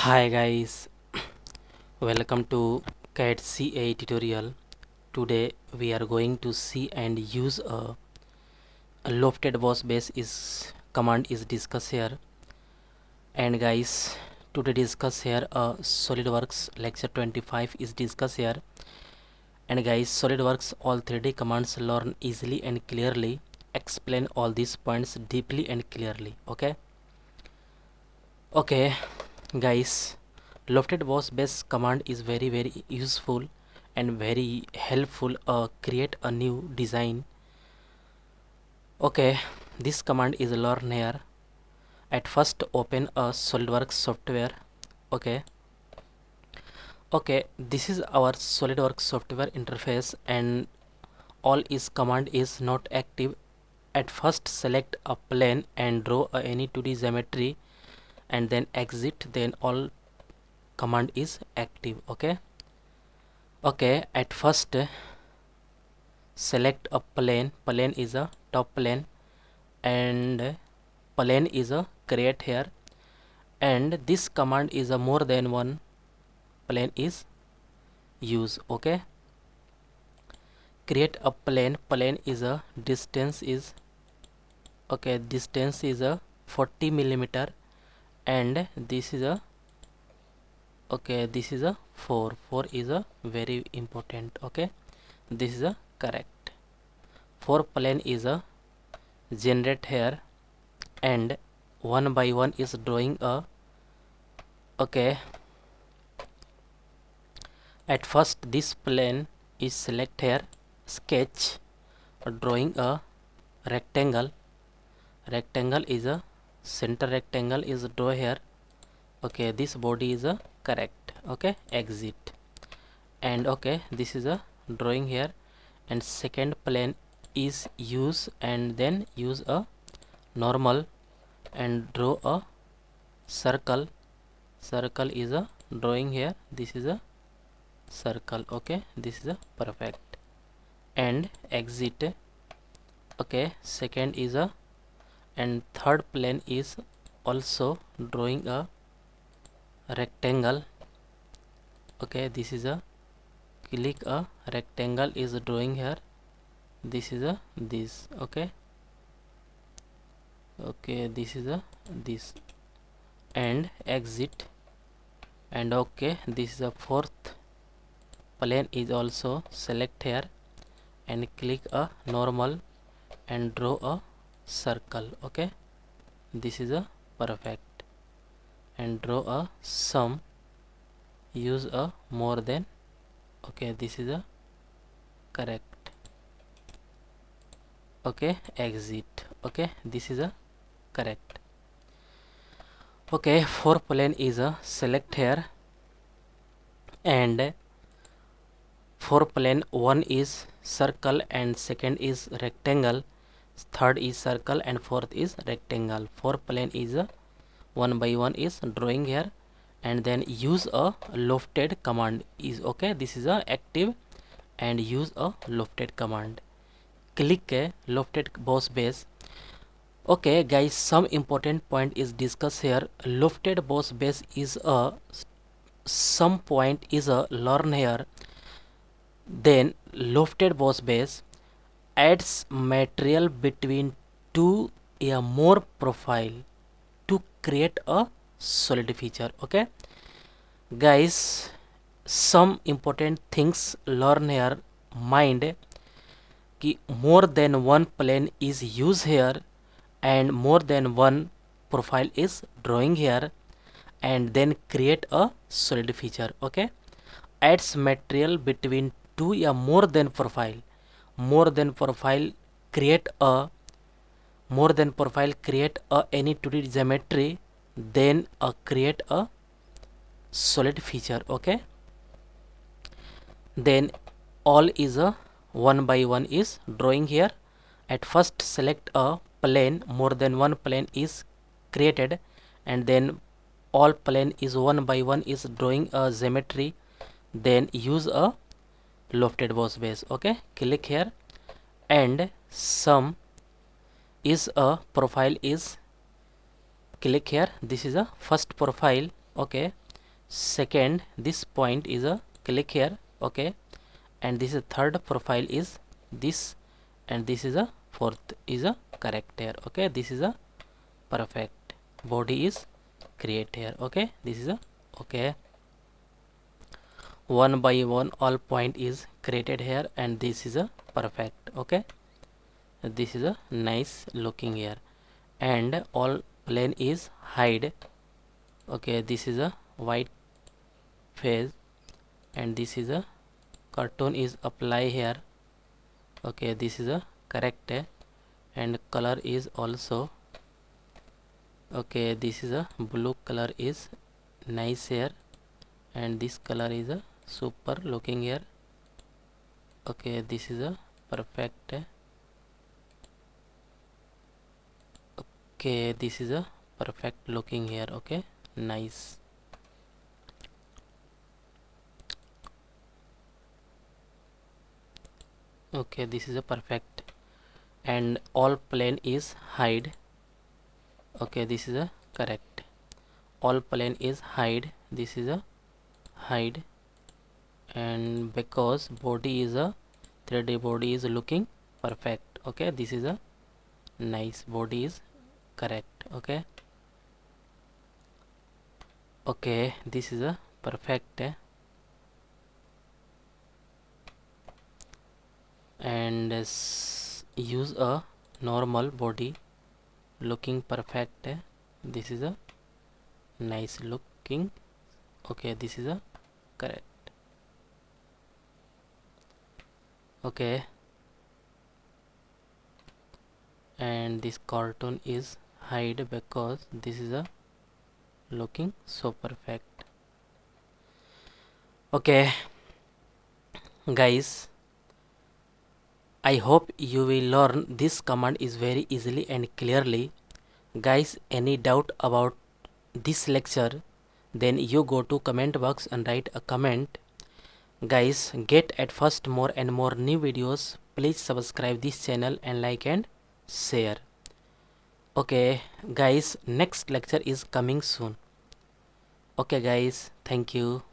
Hi guys, welcome to CAD CA tutorial. Today we are going to see and use a lofted boss base is command is discussed here. And guys, today discuss here SolidWorks lecture 25 is discussed here. And guys, SolidWorks all 3D commands learn easily and clearly. Explain all these points deeply and clearly. Okay guys, lofted boss base command is very useful and very helpful create a new design. Okay, this command is learn here. At first open a SolidWorks software. Okay, this is our SolidWorks software interface and all is command is not active. At first select a plane and draw any 2D geometry and then exit, then all command is active. Okay, at first select a plane is a top plane and plane is a create here, and this command is a more than one plane is use. Okay, create a plane is a distance is distance is a 40 millimeter and this is a this is a 4 is a very important. Okay, this is a correct. 4 plane is a generate here and one by one is drawing a at first this plane is select here, sketch, drawing a rectangle is a center rectangle is draw here. Okay, this body is a correct. Okay, exit, and okay, this is a drawing here and second plane is use and then use a normal and draw a circle is a drawing here. This is a circle. Okay, this is a perfect and exit. Okay, second is a and third plane is also drawing a rectangle. Okay, this is a click a rectangle is drawing here. This is a this. Okay, this is a this and exit, and okay, this is a fourth plane is also select here and click a normal and draw a circle. Okay, this is a perfect and draw a sum, use a more than. Okay, this is a correct. Okay, exit. Okay, this is a correct. Okay, 4 plane is a select here and 4 plane, one is circle and second is rectangle, third is circle and fourth is rectangle. 4 plane is a one by one is drawing here and then use a lofted command is okay. This is a active and use a lofted command. Click a lofted boss base. Okay guys, some important point is discussed here. Lofted boss base is a some point is a learn here. Then lofted boss base adds material between two or more profile to create a solid feature. Okay guys, some important things learn here. Mind कि more than one plane is used here and more than one profile is drawing here and then create a solid feature. Okay, adds material between two or more than profile create a any 2D geometry, then create a solid feature. Okay, then all is a one by one is drawing here. At first select a plane, more than one plane is created and then all plane is one by one is drawing a geometry, then use a lofted boss base. Okay, click here and sum is a profile is click here. This is a first profile. Okay, second, this point is a click here, okay, and this is third profile is this, and this is a fourth is a correct here, okay. This is a perfect body is create here, okay. This is a okay. One by one all point is created here, and this is a perfect, okay. This is a nice looking here, and all plane is hide, okay. This is a white face, and this is a cartoon is apply here, okay. This is a correct, and color is also okay. This is a blue color is nice here, and this color is a super looking here, okay. This is a perfect, okay. This is a perfect looking here, okay. Nice. Okay, this is a perfect, and all plane is hide, okay. This is a correct, all plane is hide, this is a hide, and because body is a 3D body is looking perfect, okay. This is a nice body is correct, okay. Okay, this is a perfect, and use a normal body looking perfect, this is a nice looking, okay. This is a correct, okay. And this cartoon is hide because this is a looking so perfect, okay. Guys, I hope you will learn this command is very easily and clearly. Guys, any doubt about this lecture, then you go to comment box and write a comment. Guys, get at first more and more new videos. Please subscribe this channel and like and share. Okay guys, next lecture is coming soon. Okay guys, thank you.